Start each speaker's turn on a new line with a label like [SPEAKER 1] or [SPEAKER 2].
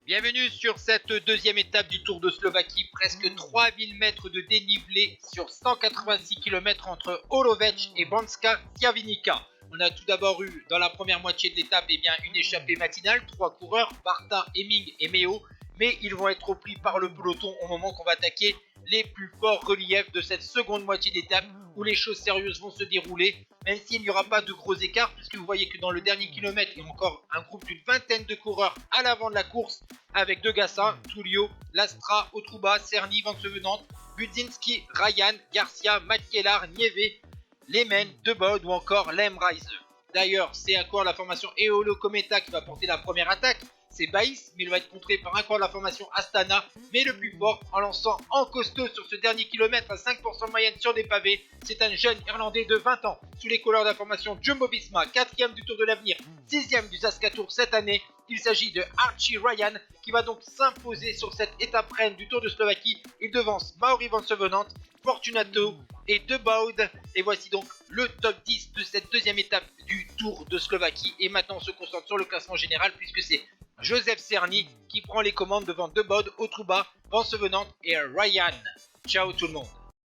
[SPEAKER 1] Bienvenue sur cette deuxième étape du Tour de Slovaquie, presque 3000 mètres de dénivelé sur 186 km entre Olovec et Banská Štiavnica. On a tout d'abord eu dans la première moitié de l'étape une échappée matinale, 3 coureurs, Barta, Hemming et Meo, mais ils vont être repris par le peloton au moment qu'on va attaquer les plus forts reliefs de cette seconde moitié d'étape où les choses sérieuses vont se dérouler, même s'il n'y aura pas de gros écarts, puisque vous voyez que dans le dernier kilomètre, il y a encore un groupe d'une vingtaine de coureurs à l'avant de la course, avec De Gassin, Tullio, Lastra, Otruba, Cerny, Van Sevenant, Budzinski, Ryan, Garcia, Matt-Kellar, Nieve, Lehman, De Baud ou encore Lem Reise. D'ailleurs, c'est à quoi la formation Eolo Cometa qui va porter la première attaque. C'est Baïs, mais il va être contré par un corps de la formation Astana, mais le plus fort en lançant en costaud sur ce dernier kilomètre à 5% de moyenne sur des pavés. C'est un jeune Irlandais de 20 ans, sous les couleurs de la formation Jumbo-Visma, 4ème du Tour de l'Avenir, 6ème du Saska Tour cette année. Il s'agit de Archie Ryan qui va donc s'imposer sur cette étape reine du Tour de Slovaquie. Il devance Mauri Van Sevenant, Fortunato et De Baud. Et voici donc le top 10 de cette deuxième étape du Tour de Slovaquie. Et maintenant on se concentre sur le classement général puisque c'est Joseph Cerny qui prend les commandes devant De Baud, Otruba, Van Sevenant et Ryan. Ciao tout le monde.